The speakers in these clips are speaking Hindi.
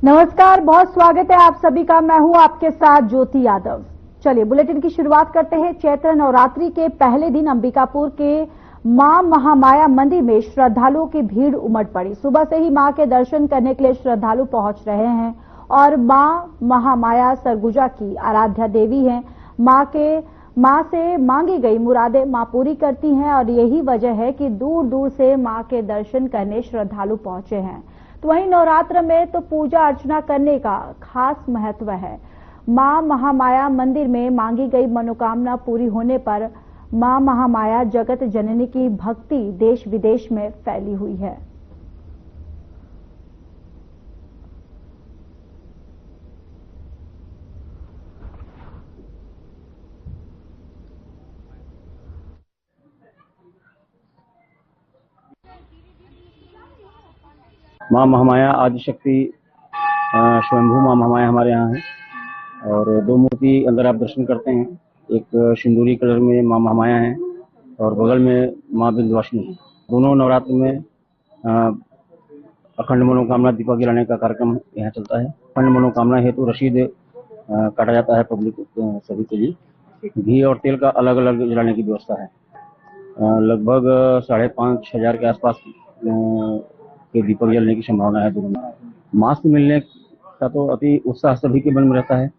नमस्कार, बहुत स्वागत है आप सभी का। मैं हूं आपके साथ ज्योति यादव। चलिए बुलेटिन की शुरुआत करते हैं। चैत्र नवरात्रि के पहले दिन अंबिकापुर के मां महामाया मंदिर में श्रद्धालुओं की भीड़ उमड़ पड़ी। सुबह से ही मां के दर्शन करने के लिए श्रद्धालु पहुंच रहे हैं और मां महामाया सरगुजा की आराध्या देवी हैं। मां से मांगी गई मुरादें मां पूरी करती हैं और यही वजह है कि दूर दूर से मां के दर्शन करने श्रद्धालु पहुंचे हैं। तो वहीं नवरात्र में तो पूजा अर्चना करने का खास महत्व है। मां महामाया मंदिर में मांगी गई मनोकामना पूरी होने पर मां महामाया जगत जननी की भक्ति देश विदेश में फैली हुई है। मां महामाया आदिशक्ति स्वयंभू मां महामाया हमारे यहाँ है और दो मूर्ति अंदर आप दर्शन करते हैं। एक सिंदूरी कलर में मां महामाया है और बगल में मां विंध्यवासिनी है। दोनों नवरात्र में अखंड मनोकामना दीपक जलाने का कार्यक्रम यहाँ चलता है। अखंड मनोकामना हेतु रसीद काटा जाता है पब्लिक सभी के लिए। घी और तेल का अलग अलग जलाने की व्यवस्था है। लगभग 5,500 के आसपास के दीपक जलने की संभावना है। दोनों मां से मिलने का तो अति उत्साह सभी के मन में रहता है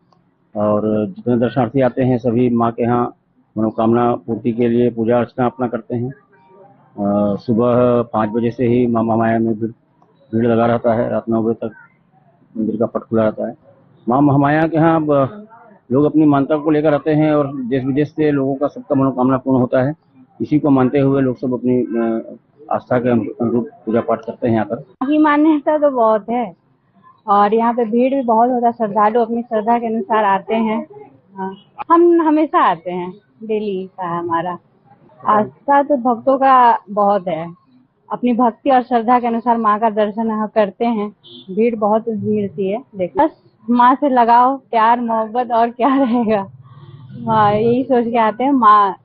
और जितने दर्शनार्थी आते हैं सभी मां के यहाँ मनोकामना पूर्ति के लिए पूजा अर्चना अपना करते हैं। सुबह 5 बजे से ही मां महामाया में भीड़ लगा रहता है। रात 9 बजे तक मंदिर का पट खुला रहता है। मां महामाया के यहाँ लोग अपनी मान्यता को लेकर आते हैं और देश विदेश से लोगों का सबका मनोकामना पूर्ण होता है। इसी को मानते हुए लोग सब अपनी आस्था के अनुरूप पूजा पाठ करते हैं। यहाँ पर की मान्यता तो बहुत है और यहाँ पे भीड़ भी बहुत होता है। श्रद्धालु अपनी श्रद्धा के अनुसार आते हैं। हम हमेशा आते हैं, डेली का है हमारा। आस्था तो भक्तों का बहुत है। अपनी भक्ति और श्रद्धा के अनुसार माँ का दर्शन हम करते हैं। भीड़ बहुत भीड़ सी है। देखो बस माँ से लगाओ प्यार मोहब्बत और क्या रहेगा। यही सोच के आते हैं। माँ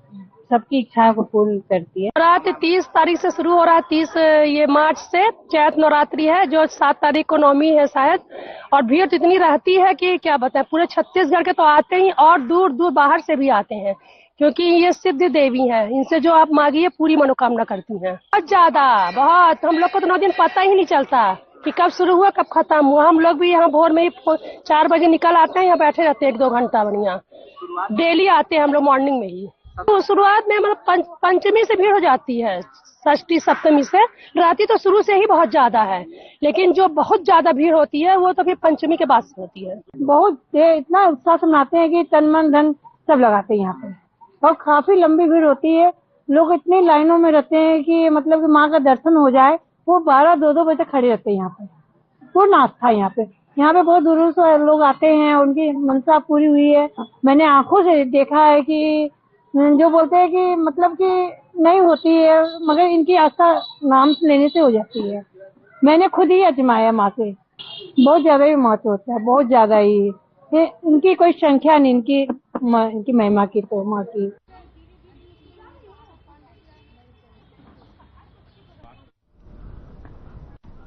सबकी इच्छाओं को पूर्ण करती है। नवरात्र 30 तारीख से शुरू हो रहा है। 30 ये मार्च से चैत्र नवरात्रि है जो 7 तारीख को नवमी है शायद। और भीड़ तो इतनी रहती है कि क्या बताएं। पूरे छत्तीसगढ़ के तो आते ही और दूर दूर बाहर से भी आते हैं क्योंकि ये सिद्ध देवी हैं। इनसे जो आप मांगिए पूरी मनोकामना करती हैं। बहुत ज्यादा बहुत हम लोग को तो 9 दिन पता ही नहीं चलता कि कब शुरू हुआ कब खत्म हुआ। हम लोग भी यहाँ भोर में 4 बजे निकल आते हैं। यहाँ बैठे रहते हैं 1-2 घंटा बढ़िया। डेली आते हैं हम लोग मॉर्निंग में ही। तो शुरुआत में मतलब पंचमी से भीड़ हो जाती है। षष्ठी सप्तमी से रात्रि तो शुरू से ही बहुत ज्यादा है, लेकिन जो बहुत ज्यादा भीड़ होती है वो तो फिर पंचमी के बाद से होती है। बहुत इतना उत्साह से मनाते हैं कि तन मन धन सब लगाते हैं यहाँ पे और काफी लंबी भीड़ होती है। लोग इतनी लाइनों में रहते हैं कि मतलब कि माँ का दर्शन हो जाए वो 12-2 बजे खड़े रहते हैं यहाँ पे। पूर्ण आस्था है यहाँ पे। यहाँ पे बहुत दूर से लोग आते हैं, उनकी मनसा पूरी हुई है। मैंने आंखों से देखा है कि जो बोलते हैं कि मतलब कि नहीं होती है मगर इनकी आस्था नाम लेने से हो जाती है। मैंने खुद ही आजमाया माँ से। बहुत ज्यादा ही महत्व होता है, बहुत ज्यादा ही। इनकी कोई संख्या नहीं इनकी महिमा की तो माँ की।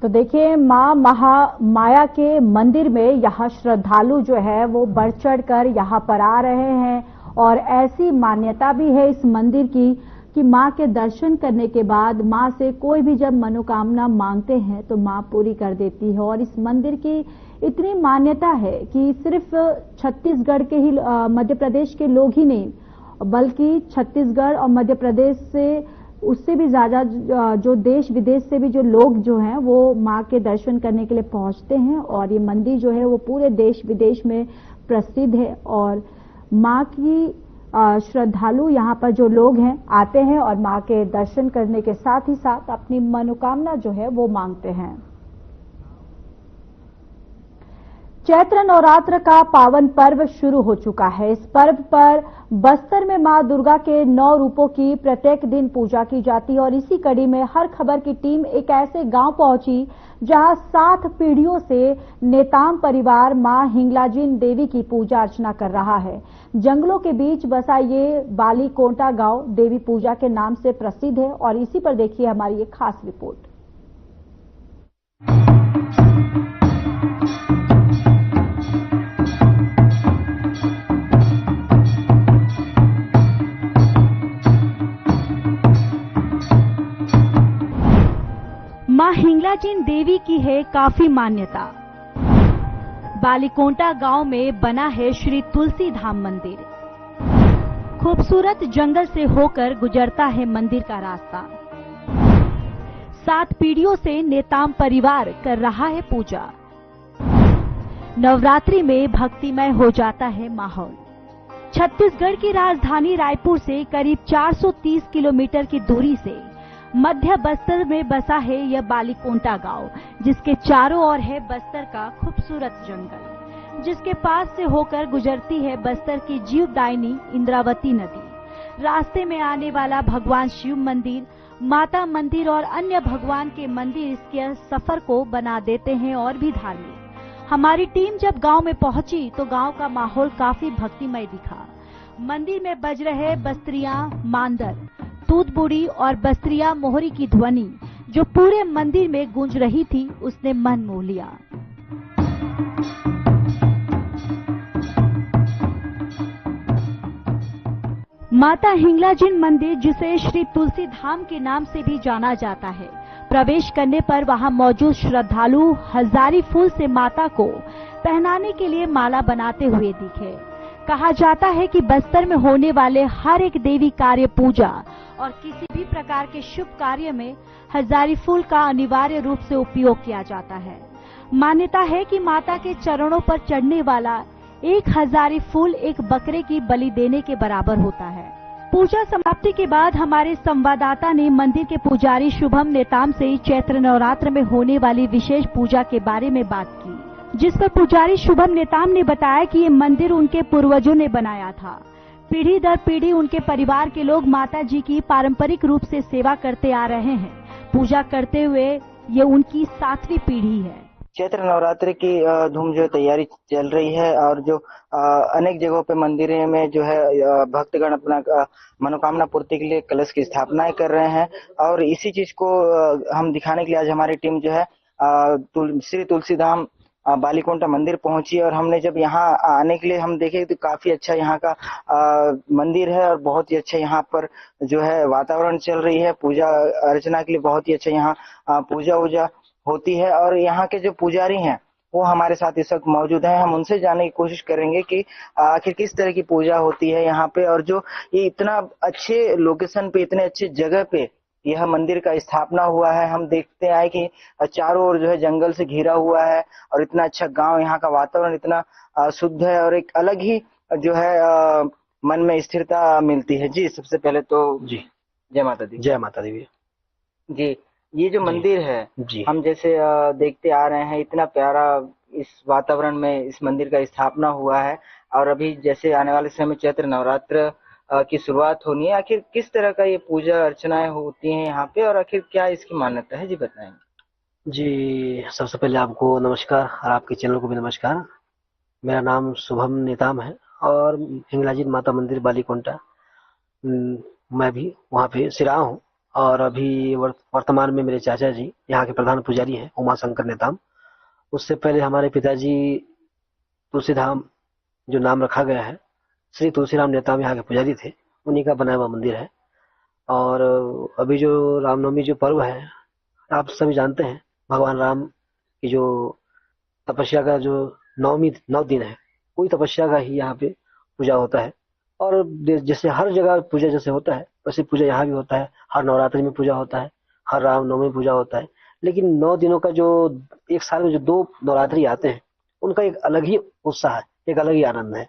तो देखिए मां महामाया के मंदिर में यहाँ श्रद्धालु जो है वो बढ़ चढ़ कर यहाँ पर आ रहे हैं और ऐसी मान्यता भी है इस मंदिर की कि मां के दर्शन करने के बाद मां से कोई भी जब मनोकामना मांगते हैं तो मां पूरी कर देती है। और इस मंदिर की इतनी मान्यता है कि सिर्फ छत्तीसगढ़ के ही मध्य प्रदेश के लोग ही नहीं बल्कि छत्तीसगढ़ और मध्य प्रदेश से उससे भी ज्यादा जो देश विदेश से भी जो लोग जो हैं वो मां के दर्शन करने के लिए पहुंचते हैं। और ये मंदिर जो है वो पूरे देश विदेश में प्रसिद्ध है और मां की श्रद्धालु यहाँ पर जो लोग हैं आते हैं और मां के दर्शन करने के साथ ही साथ अपनी मनोकामना जो है वो मांगते हैं। चैत्र नवरात्र का पावन पर्व शुरू हो चुका है। इस पर्व पर बस्तर में मां दुर्गा के 9 रूपों की प्रत्येक दिन पूजा की जाती है और इसी कड़ी में हर खबर की टीम एक ऐसे गांव पहुंची जहां 7 पीढ़ियों से नेताम परिवार मां हिंगलाजिन देवी की पूजा अर्चना कर रहा है। जंगलों के बीच बसा ये बालीकोटा गांव देवी पूजा के नाम से प्रसिद्ध है और इसी पर देखिए हमारी ये खास रिपोर्ट। हिंगलाजिन देवी की है काफी मान्यता। बालीकोंटा गांव में बना है श्री तुलसी धाम मंदिर। खूबसूरत जंगल से होकर गुजरता है मंदिर का रास्ता। 7 पीढ़ियों से नेताम परिवार कर रहा है पूजा। नवरात्रि में भक्तिमय हो जाता है माहौल। छत्तीसगढ़ की राजधानी रायपुर से करीब 430 किलोमीटर की दूरी से मध्य बस्तर में बसा है यह बालीकोंटा गांव, जिसके चारों ओर है बस्तर का खूबसूरत जंगल, जिसके पास से होकर गुजरती है बस्तर की जीवदायिनी इंद्रावती नदी। रास्ते में आने वाला भगवान शिव मंदिर, माता मंदिर और अन्य भगवान के मंदिर इसके सफर को बना देते हैं और भी धार्मिक। हमारी टीम जब गांव में पहुंची तो गांव का माहौल काफी भक्तिमय दिखा। मंदिर में बज रहे बस्त्रियां मांदर, तूत बुड़ी और बस्त्रियां मोहरी की ध्वनि जो पूरे मंदिर में गूंज रही थी, उसने मन मोह लिया। माता हिंगलाजिन मंदिर, जिसे श्री तुलसी धाम के नाम से भी जाना जाता है, प्रवेश करने पर वहां मौजूद श्रद्धालु हजारी फूल से माता को पहनाने के लिए माला बनाते हुए दिखे। कहा जाता है कि बस्तर में होने वाले हर एक देवी कार्य, पूजा और किसी भी प्रकार के शुभ कार्य में हजारी फूल का अनिवार्य रूप से उपयोग किया जाता है। मान्यता है कि माता के चरणों पर चढ़ने वाला 1 हजारी फूल एक बकरे की बलि देने के बराबर होता है। पूजा समाप्ति के बाद हमारे संवाददाता ने मंदिर के पुजारी शुभम नेताम से चैत्र नवरात्र में होने वाली विशेष पूजा के बारे में बात की, जिस पर पुजारी शुभम नेताम ने बताया कि ये मंदिर उनके पूर्वजों ने बनाया था। पीढ़ी दर पीढ़ी उनके परिवार के लोग माता जी की पारंपरिक रूप से सेवा करते आ रहे हैं। पूजा करते हुए ये उनकी 7वीं पीढ़ी है। चैत्र नवरात्रि की धूम जो तैयारी चल रही है और जो अनेक जगहों पे मंदिरों में जो है भक्तगण अपना मनोकामना पूर्ति के लिए कलश की स्थापनाएं कर रहे हैं। और इसी चीज को हम दिखाने के लिए आज हमारी टीम जो है श्री तुलसी धाम बालीकोंटा मंदिर पहुंची। और हमने जब यहाँ आने के लिए हम देखे तो काफी अच्छा यहाँ का मंदिर है और बहुत ही अच्छा यहाँ पर जो है वातावरण चल रही है। पूजा अर्चना के लिए बहुत ही अच्छा यहाँ पूजा वूजा होती है। और यहाँ के जो पुजारी हैं वो हमारे साथ इस वक्त मौजूद हैं। हम उनसे जानने की कोशिश करेंगे कि आखिर किस तरह की पूजा होती है यहाँ पे, और जो ये इतना अच्छे लोकेशन पे, इतने अच्छे जगह पे यह मंदिर का स्थापना हुआ है। हम देखते आए कि चारों ओर जो है जंगल से घिरा हुआ है और इतना अच्छा गांव, यहाँ का वातावरण इतना शुद्ध है और एक अलग ही जो है मन में स्थिरता मिलती है। जी, सबसे पहले तो जी जय माता दी। जय माता दी जी। ये जो मंदिर है जी, हम जैसे देखते आ रहे हैं, इतना प्यारा इस वातावरण में इस मंदिर का स्थापना हुआ है। और अभी जैसे आने वाले समय में चैत्र नवरात्र की शुरुआत होनी है, आखिर किस तरह का ये पूजा अर्चनाएं होती हैं यहाँ पे और आखिर क्या इसकी मान्यता है, जी बताएंगे। जी सबसे पहले आपको नमस्कार और आपके चैनल को भी नमस्कार। मेरा नाम शुभम नेताम है और हिंगलाजिन माता मंदिर बालीकोंटा मैं भी वहाँ पे सिरा हूँ। और अभी वर्तमान में मेरे चाचा जी यहाँ के प्रधान पुजारी हैं, उमा शंकर नेताम। उससे पहले हमारे पिताजी तुलसीधाम जो नाम रखा गया है, श्री तुलसीराम नेताम यहाँ के पुजारी थे, उन्हीं का बनाया हुआ मंदिर है। और अभी जो रामनवमी जो पर्व है, आप सभी जानते हैं, भगवान राम की जो तपस्या का जो 9 दिन है, वही तपस्या का ही यहाँ पे पूजा होता है। और जैसे हर जगह पूजा जैसे होता है वैसे पूजा यहाँ भी होता है। हर नवरात्रि में पूजा होता है, हर रामनवमी में पूजा होता है। लेकिन 9 दिनों का जो एक साल में जो 2 नवरात्रि आते हैं, उनका एक अलग ही उत्साह है, एक अलग ही आनंद है।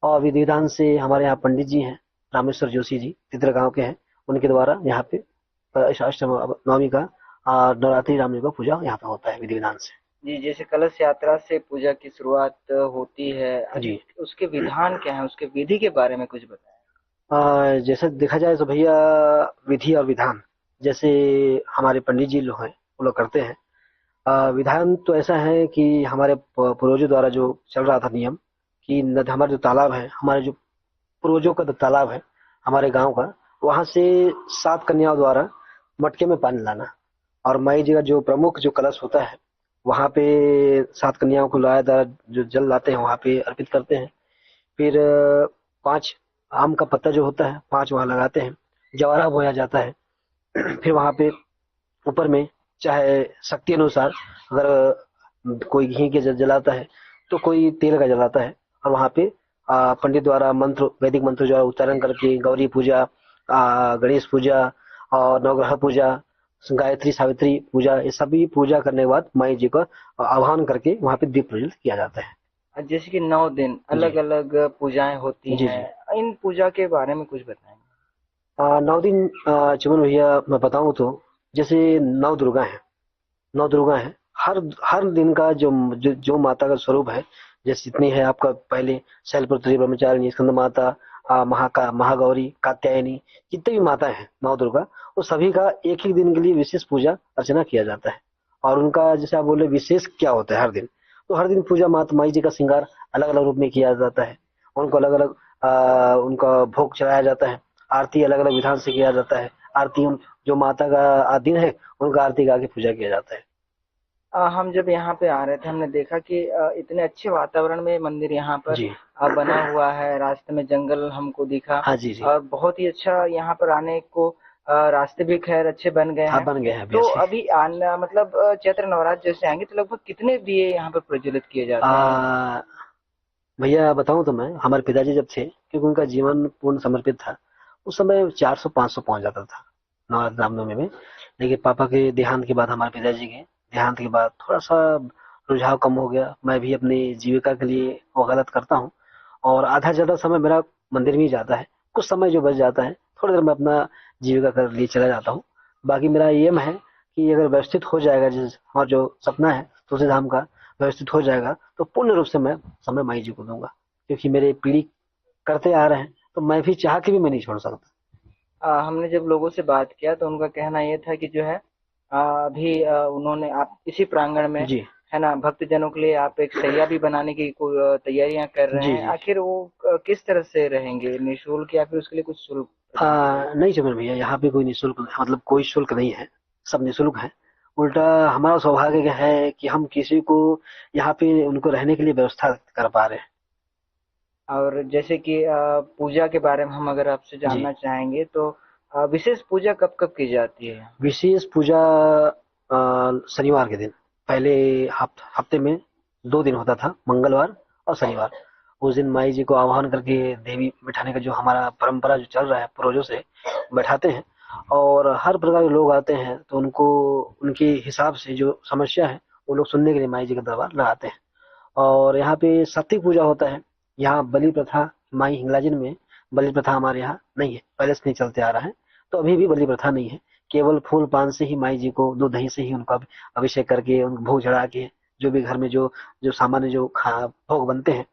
और विधि विधान से हमारे यहाँ पंडित जी हैं, रामेश्वर जोशी जी, तितर गांव के हैं, उनके द्वारा यहाँ पे अष्टमी का नवरात्रि रामनवमी का पूजा यहाँ पे होता है विधि विधान से। जी, जैसे कलश यात्रा से पूजा की शुरुआत होती है जी, उसके विधान क्या है, उसके विधि के बारे में कुछ बताएं। जैसे देखा जाए तो भैया विधि और विधान जैसे हमारे पंडित जी लोग हैं वो लोग करते हैं। विधान तो ऐसा है कि हमारे पूर्वजों द्वारा जो चल रहा था नियम कि हमारे जो तालाब है, हमारे जो पूर्वजों का तालाब है हमारे गांव का, वहां से 7 कन्याओं द्वारा मटके में पानी लाना। और माई जी का जो प्रमुख जो कलश होता है वहां पे 7 कन्याओं को लाया द्वारा जो जल लाते हैं वहां पे अर्पित करते हैं। फिर 5 आम का पत्ता जो होता है 5 वहां लगाते हैं, जवारा बोया जाता है। फिर वहां पे ऊपर में चाहे शक्ति अनुसार, अगर कोई घी के जलाता है तो कोई तेल का जलाता है। और वहाँ पे पंडित द्वारा मंत्र, वैदिक मंत्र द्वारा उच्चारण करके गौरी पूजा, गणेश पूजा और नवग्रह पूजा, गायत्री सावित्री पूजा, ये सभी पूजा करने के बाद माई जी का आह्वान करके वहाँ पे दीप प्रज्वलित किया जाता है। जैसे कि 9 दिन अलग अलग पूजाएं होती जी, हैं, इन पूजा के बारे में कुछ बताएंगे? 9 दिन चिमन भैया मैं बताऊं तो जैसे 9 दुर्गा है, 9 दुर्गा है। हर हर दिन का जो माता का स्वरूप है, जैसे जितनी है आपका, पहले शैलपुत्री, ब्रह्मचारिणी, स्कंद माता, महागौरी, कात्यायनी, जितनी भी माता है 9 दुर्गा, वो सभी का एक एक दिन के लिए विशेष पूजा अर्चना किया जाता है। और उनका जैसे आप बोले विशेष क्या होता है हर दिन, तो हर दिन पूजा माता माई जी का श्रृंगार अलग अलग रूप में किया जाता है। उनको अलग अलग उनका भोग चढ़ाया जाता है। आरती अलग अलग विधान से किया जाता है। आरती जो माता का दिन है उनका आरती गा के पूजा किया जाता है। हम जब यहाँ पे आ रहे थे, हमने देखा कि इतने अच्छे वातावरण में मंदिर यहाँ पर जी बना हुआ है। रास्ते में जंगल हमको दिखा। हाँ जी जी। और बहुत ही अच्छा यहाँ पर आने को रास्ते भी खैर अच्छे बन गए हाँ हैं। बन गए हैं तो अभी आना मतलब चैत्र नवरात्र जैसे आएंगे तो लगभग कितने दिए यहाँ पर प्रज्वलित किए जाते हैं? भैया बताऊं तो मैं, हमारे पिताजी जब थे, क्योंकि उनका जीवन पूर्ण समर्पित था, उस समय 400-500 पहुंच जाता था नवरात्र रामनवमी में। लेकिन पापा के देहांत के बाद, हमारे पिताजी के देहांत के बाद थोड़ा सा रुझाव कम हो गया। मैं भी अपनी जीविका के लिए वकालत करता हूँ और आधा ज्यादा समय मेरा मंदिर में ही जाता है। कुछ समय जो बच जाता है थोड़ी देर मैं अपना जीविका के लिए चला जाता हूँ। बाकी मेरा एम है कि अगर व्यवस्थित हो जाएगा, जिस और जो सपना है तुलसी धाम का व्यवस्थित हो जाएगा, तो पूर्ण रूप से मैं समय माई जी को दूंगा, क्योंकि मेरे पीढ़ी करते आ रहे हैं, तो मैं भी चाह के भी मैं नहीं छोड़ सकता। हमने जब लोगों से बात किया तो उनका कहना ये था कि जो है अभी उन्होंने आप इसी प्रांगण में जी है ना, भक्तजनों के लिए आप एक सैया भी बनाने की तैयारियां कर रहे जी हैं। जी। आखिर वो किस तरह से रहेंगे, निःशुल्क या फिर उसके लिए कुछ शुल्क? नहीं चमन भैया, यहाँ पे कोई निःशुल्क, मतलब कोई शुल्क नहीं है, सब निःशुल्क है। उल्टा हमारा सौभाग्य है कि हम किसी को यहाँ पे उनको रहने के लिए व्यवस्था कर पा रहे हैं। और जैसे कि पूजा के बारे में हम अगर आपसे जानना चाहेंगे तो विशेष पूजा कब कब की जाती है? विशेष पूजा शनिवार के दिन, पहले हफ्ते में 2 दिन होता था, मंगलवार और शनिवार। उस दिन माई जी को आह्वान करके देवी बैठाने का जो हमारा परंपरा जो चल रहा है पूर्वजों से, बैठाते हैं। और हर प्रकार के लोग आते हैं, तो उनको उनके हिसाब से जो समस्या है वो लोग सुनने के लिए माई जी का दरबार लगाते हैं। और यहाँ पे सात्विक पूजा होता है। यहाँ बलि प्रथा, माई हिंगलाजिन में बलि प्रथा हमारे यहाँ नहीं है, पहले से नहीं चलते आ रहा है, तो अभी भी बलि प्रथा नहीं है। केवल फूल पान से ही माई जी को, दूध दही से ही उनका अभिषेक करके, उनको भोग चढ़ा के, जो भी घर में जो जो सामान्य जो भोग बनते हैं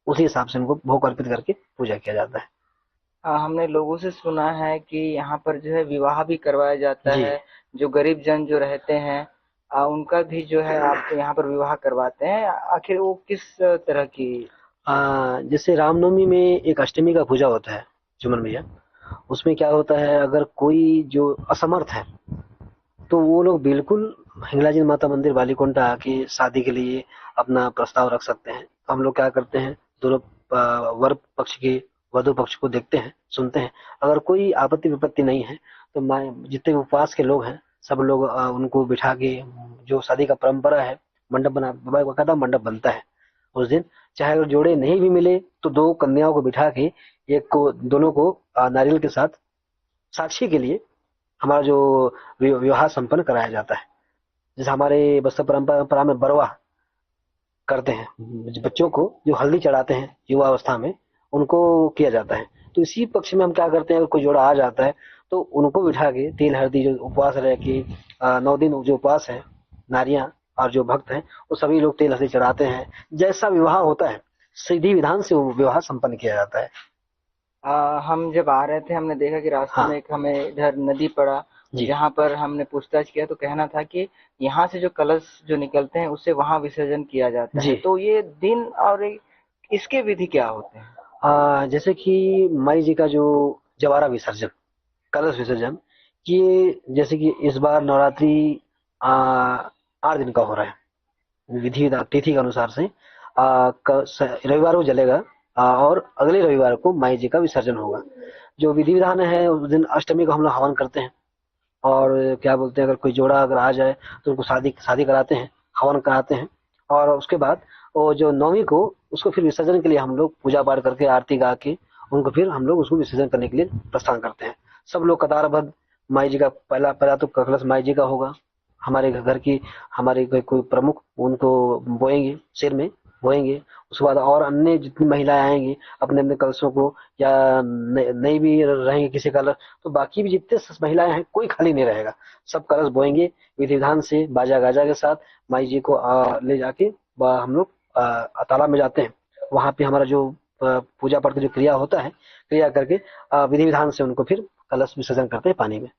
उसी हिसाब से उनको भोग अर्पित करके पूजा किया जाता है। हमने लोगों से सुना है कि यहाँ पर जो है विवाह भी करवाया जाता है। जो गरीब जन जो रहते हैं उनका भी जो है आप यहाँ पर विवाह करवाते हैं। आखिर वो किस तरह की? जैसे रामनवमी में एक अष्टमी का पूजा होता है चुमन भैया, उसमें क्या होता है, अगर कोई जो असमर्थ है तो वो लोग बिल्कुल हिंगलाजी माता मंदिर बालीकुंडा आके शादी के लिए अपना प्रस्ताव रख सकते हैं। तो हम लोग क्या करते हैं, दोनों वर पक्ष के वधु पक्ष को देखते हैं, सुनते हैं। अगर कोई आपत्ति विपत्ति नहीं है तो जितने उपवास के लोग हैं सब लोग उनको बिठा के, जो शादी का परंपरा है, मंडप बना, बकायदा मंडप बनता है उस दिन। चाहे अगर जोड़े नहीं भी मिले तो 2 कन्याओं को बिठा के, एक को, दोनों को नारियल के साथ साक्षी के लिए हमारा जो विवाह संपन्न कराया जाता है। जैसे हमारे बस्तर परंपरा में बरवा करते हैं, बच्चों को जो हल्दी चढ़ाते हैं युवा अवस्था में, उनको किया जाता है। तो इसी पक्ष में हम क्या करते हैं, अगर कोई जोड़ा आ जाता है तो उनको बिठा के तेल हल्दी, जो उपवास रह के 9 दिन जो उपवास है, नारियां और जो भक्त हैं वो सभी लोग तेल हल्दी चढ़ाते हैं। जैसा विवाह होता है सीधी विधान से वो विवाह संपन्न किया जाता है। हम जब आ रहे थे हमने देखा कि रास्ते में एक हमें इधर नदी पड़ा, जहाँ पर हमने पूछताछ किया तो कहना था कि यहाँ से जो कलश जो निकलते हैं उससे वहाँ विसर्जन किया जाता है। तो ये दिन और इसके विधि क्या होते हैं? जैसे कि माई जी का जो जवारा विसर्जन, कलश विसर्जन, ये जैसे कि इस बार नवरात्रि 8 दिन का हो रहा है विधि तिथि के अनुसार से। रविवार को जलेगा और अगले रविवार को माई जी का विसर्जन होगा। जो विधि विधान है, उस दिन अष्टमी को हम लोग हवन करते हैं। और क्या बोलते हैं, अगर कोई जोड़ा अगर आ जाए तो उनको शादी कराते हैं, हवन कराते हैं। और उसके बाद वो जो नौवीं को उसको फिर विसर्जन के लिए हम लोग पूजा पाठ करके आरती गा के उनको फिर हम लोग उसको विसर्जन करने के लिए प्रस्थान करते हैं। सब लोग कतारबद्ध, माई जी का पहला तो कलश माई जी का होगा, हमारे घर की हमारे कोई प्रमुख उनको बोएंगे, सिर में बोएंगे। उसके बाद और अन्य जितनी महिलाएं आएंगी अपने अपने कलशों को, या नहीं भी रहेंगे किसी कलश, तो बाकी भी जितने महिलाएं हैं कोई खाली नहीं रहेगा, सब कलश बोएंगे विधि विधान से, बाजा गाजा के साथ माई जी को ले जाके हम लोग तालाब में जाते हैं। वहां पे हमारा जो पूजा पाठ का जो क्रिया होता है, क्रिया करके विधि विधान से उनको फिर कलश विसर्जन करते हैं पानी में।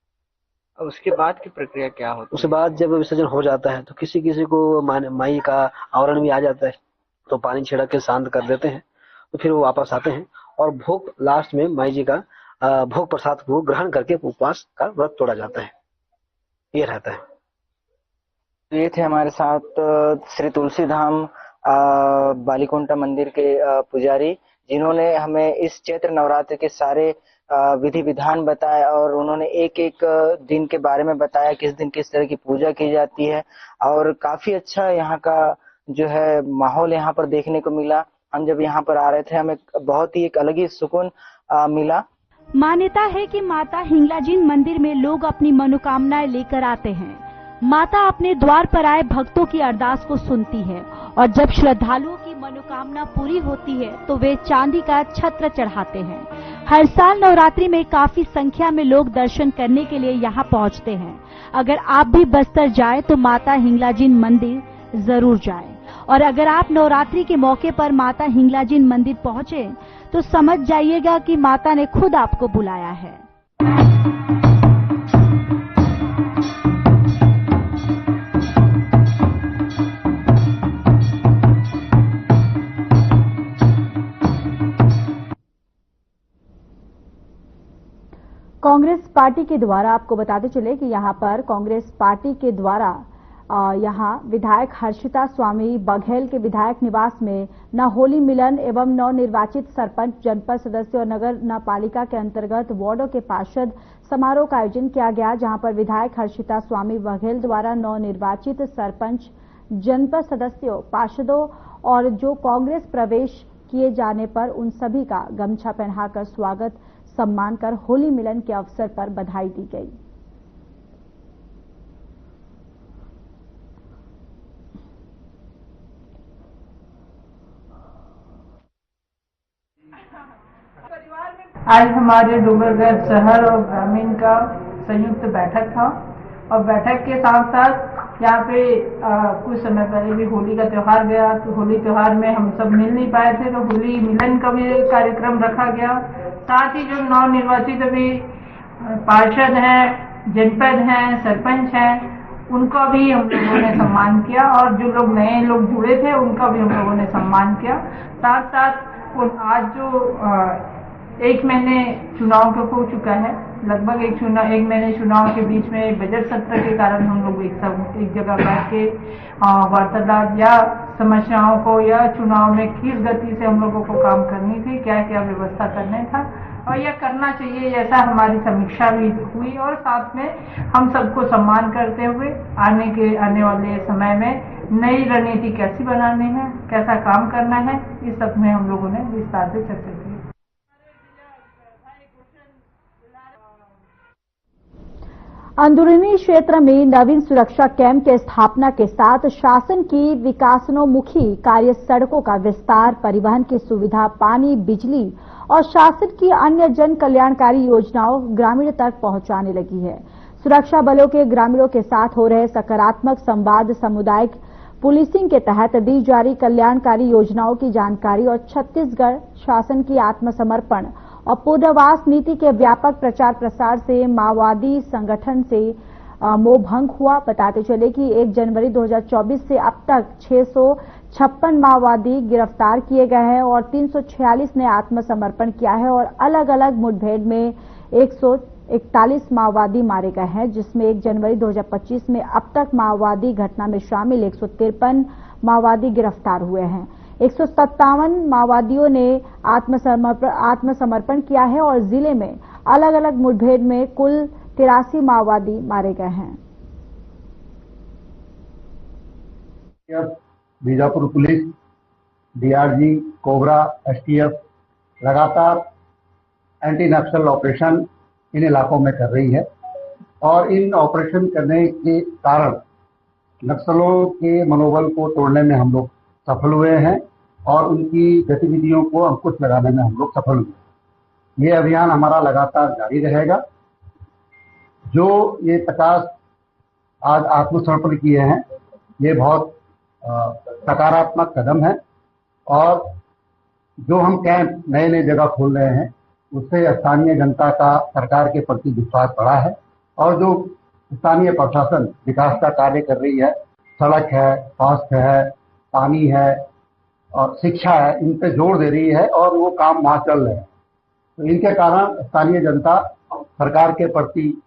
उसके बाद की प्रक्रिया क्या होती है? उसके बाद जब विसर्जन हो जाता है तो किसी किसी को माई का आवरण भी आ जाता है, तो पानी छिड़क के शांत कर देते हैं, तो फिर वो वापस आते हैं और भोग लास्ट में माई जी का भोग प्रसाद को ग्रहण करके उपवास का व्रत तोड़ा जाता है। ये रहता है। ये थे हमारे साथ श्री तुलसी धाम बालीकुंटा मंदिर के पुजारी, जिन्होंने हमें इस चैत्र नवरात्र के सारे विधि विधान बताए और उन्होंने एक एक दिन के बारे में बताया, किस दिन किस तरह की पूजा की जाती है। और काफी अच्छा यहाँ का जो है माहौल यहाँ पर देखने को मिला। हम जब यहाँ पर आ रहे थे हमें बहुत ही एक अलग ही सुकून मिला। मान्यता है कि माता हिंगलाजिन मंदिर में लोग अपनी मनोकामनाएं लेकर आते हैं। माता अपने द्वार पर आए भक्तों की अरदास को सुनती है और जब श्रद्धालुओं की मनोकामना पूरी होती है तो वे चांदी का छत्र चढ़ाते हैं। हर साल नवरात्रि में काफी संख्या में लोग दर्शन करने के लिए यहाँ पहुँचते हैं। अगर आप भी बस्तर जाए तो माता हिंगलाजिन मंदिर जरूर जाए, और अगर आप नवरात्रि के मौके पर माता हिंगलाजिन मंदिर पहुँचे तो समझ जाइएगा कि माता ने खुद आपको बुलाया है। कांग्रेस पार्टी के द्वारा आपको बताते चले कि यहां पर कांग्रेस पार्टी के द्वारा यहां विधायक हर्षिता स्वामी बघेल के विधायक निवास में न होली मिलन एवं नवनिर्वाचित सरपंच, जनपद सदस्य और नगर पालिका के अंतर्गत वार्डों के पार्षद समारोह का आयोजन किया गया, जहां पर विधायक हर्षिता स्वामी बघेल द्वारा नवनिर्वाचित सरपंच, जनपद सदस्यों, पार्षदों और जो कांग्रेस प्रवेश किए जाने पर उन सभी का गमछा पहनाकर स्वागत सम्मान कर होली मिलन के अवसर पर बधाई दी गई। आज हमारे डूंगरगढ़ शहर और ग्रामीण का संयुक्त बैठक था और बैठक के साथ साथ यहाँ पे कुछ समय पहले भी होली का त्योहार गया, तो होली त्योहार में हम सब मिल नहीं पाए थे, तो होली मिलन का भी कार्यक्रम रखा गया। साथ ही जो नवनिर्वाचित अभी पार्षद हैं, जनपद हैं, सरपंच हैं, उनका भी हम लोगों ने सम्मान किया और जो लोग नए लोग जुड़े थे उनका भी हम लोगों ने सम्मान किया। साथ साथ आज जो 1 महीने चुनाव के हो चुका है, लगभग 1 महीने चुनाव के बीच में बजट सत्र के कारण हम लोग एक जगह बैठ के वार्तालाप या समस्याओं को या चुनाव में किस गति से हम लोगों को काम करनी थी, क्या क्या व्यवस्था करना था और यह करना चाहिए, ऐसा हमारी समीक्षा भी हुई। और साथ में हम सबको सम्मान करते हुए आने वाले समय में नई रणनीति कैसी बनानी है, कैसा काम करना है, इस सब में हम लोगों ने विस्तार से चर्चा की। अंदरूनी क्षेत्र में नवीन सुरक्षा कैंप के स्थापना के साथ शासन की विकासोन्मुखी कार्य, सड़कों का विस्तार, परिवहन की सुविधा, पानी, बिजली और शासन की अन्य जन कल्याणकारी योजनाओं ग्रामीण तक पहुंचाने लगी है। सुरक्षा बलों के ग्रामीणों के साथ हो रहे सकारात्मक संवाद, सामुदायिक पुलिसिंग के तहत दी जा रही कल्याणकारी योजनाओं की जानकारी और छत्तीसगढ़ शासन की आत्मसमर्पण और पुनर्वास नीति के व्यापक प्रचार प्रसार से माओवादी संगठन से मोहभंग हुआ। बताते चले कि 1 जनवरी 2024 से अब तक 656 माओवादी गिरफ्तार किए गए हैं और 346 ने आत्मसमर्पण किया है और अलग अलग मुठभेड़ में 141 माओवादी मारे गए हैं, जिसमें 1 जनवरी 2025 में अब तक माओवादी घटना में शामिल 153 माओवादी गिरफ्तार हुए हैं। 157 माओवादियों ने आत्मसमर्पण किया है और जिले में अलग अलग मुठभेड़ में कुल 83 माओवादी मारे गए हैं। Bijapur police, DRG, cobra, STF लगातार एंटी नक्सल ऑपरेशन इन इलाकों में कर रही है और इन ऑपरेशन करने के कारण नक्सलों के मनोबल को तोड़ने में हम लोग सफल हुए हैं और उनकी गतिविधियों को अंकुश लगाने में हम लोग सफल हुए। ये अभियान हमारा लगातार जारी रहेगा। जो ये 50 आज आत्मसमर्पण किए हैं, ये बहुत सकारात्मक कदम है और जो हम कैंप नए नए जगह खोल रहे हैं उससे स्थानीय जनता का सरकार के प्रति विश्वास बढ़ा है और जो स्थानीय प्रशासन विकास का कार्य कर रही है, सड़क है, स्वास्थ्य है, पानी है और शिक्षा है, इन पे जोर दे रही है और वो काम वहाँ चल रहे हैं। तो इनके कारण स्थानीय जनता सरकार के प्रति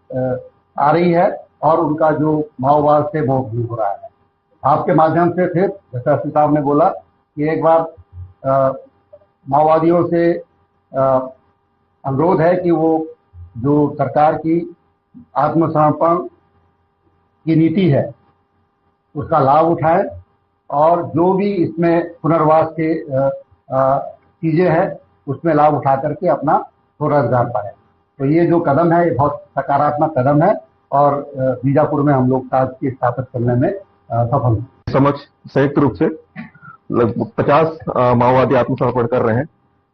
आ रही है और उनका जो माओवाद से वो दूर हो रहा है। आपके माध्यम से फिर जैसा श्री साहब ने बोला कि एक बार माओवादियों से अनुरोध है कि वो जो सरकार की आत्मसमर्पण की नीति है उसका लाभ उठाएं और जो भी इसमें पुनर्वास के चीजें हैं उसमें लाभ उठा करके अपना स्वरोजगार पाए। तो ये जो कदम है ये बहुत सकारात्मक कदम है और बीजापुर में हम लोग ताजगी स्थापित करने में सफल हैं। समक्ष संयुक्त रूप से लगभग 50 माओवादी आत्मसमर्पण कर रहे हैं,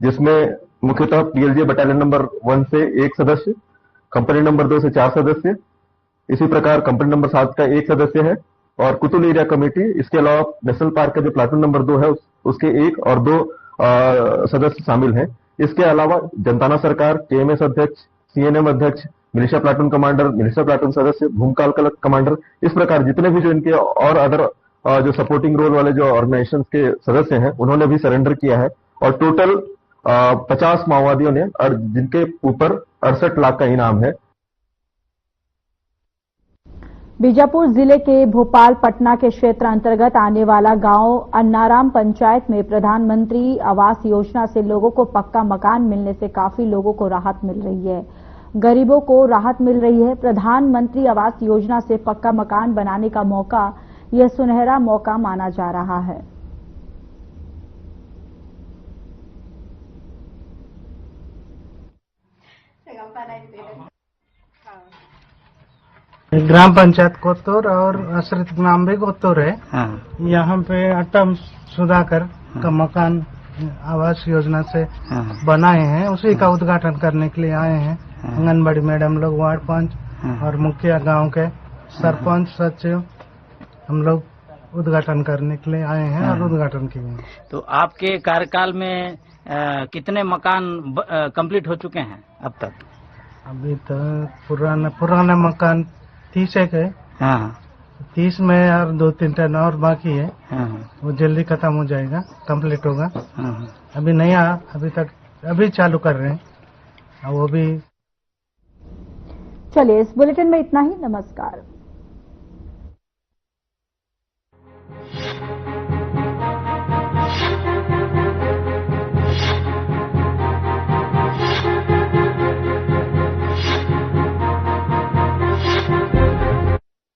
जिसमें मुख्यतः पीएलजे बटालियन नंबर 1 से 1 सदस्य, कंपनी नंबर 2 से 4 सदस्य, इसी प्रकार कंपनी नंबर 7 का 1 सदस्य है और कुतुल एरिया कमेटी, इसके अलावा नेशनल पार्क का जो प्लाटून नंबर 2 है उसके 1 और 2 सदस्य शामिल हैं। इसके अलावा जनताना सरकार, केएमएस अध्यक्ष, सीएनएम अध्यक्ष, militia platoon commander, militia platoon सदस्य, भूमकाल कमांडर, इस प्रकार जितने भी जो इनके और अदर जो सपोर्टिंग रोल वाले जो ऑर्गेनाइजेशन के सदस्य हैं उन्होंने भी सरेंडर किया है और टोटल 50 माओवादियों ने और जिनके ऊपर 68 लाख का इनाम है। बीजापुर जिले के भोपाल पटना के क्षेत्र अंतर्गत आने वाला गांव अन्नाराम पंचायत में प्रधानमंत्री आवास योजना से लोगों को पक्का मकान मिलने से काफी लोगों को राहत मिल रही है। गरीबों को राहत मिल रही है। प्रधानमंत्री आवास योजना से पक्का मकान बनाने का मौका, यह सुनहरा मौका माना जा रहा है। ग्राम पंचायत कोत्तूर और आश्रित ग्राम भी कोत्तूर है। यहाँ पे अटम सुधाकर का मकान आवास योजना से बनाए हैं, उसी का उद्घाटन करने के लिए आए हैं। आंगनबाड़ी मैडम लोग, वार्ड पंच और मुखिया, गांव के सरपंच, सचिव, हम लोग उद्घाटन करने के लिए आए हैं और उद्घाटन किए हैं। तो आपके कार्यकाल में कितने मकान कंप्लीट हो चुके हैं अब तक? अभी तो पुराना मकान 30 है। 30 में और 2-3 टन और बाकी है। वो जल्दी खत्म हो जाएगा, कंप्लीट होगा। अभी नया अभी चालू कर रहे हैं वो भी। चलिए, इस बुलेटिन में इतना ही। नमस्कार।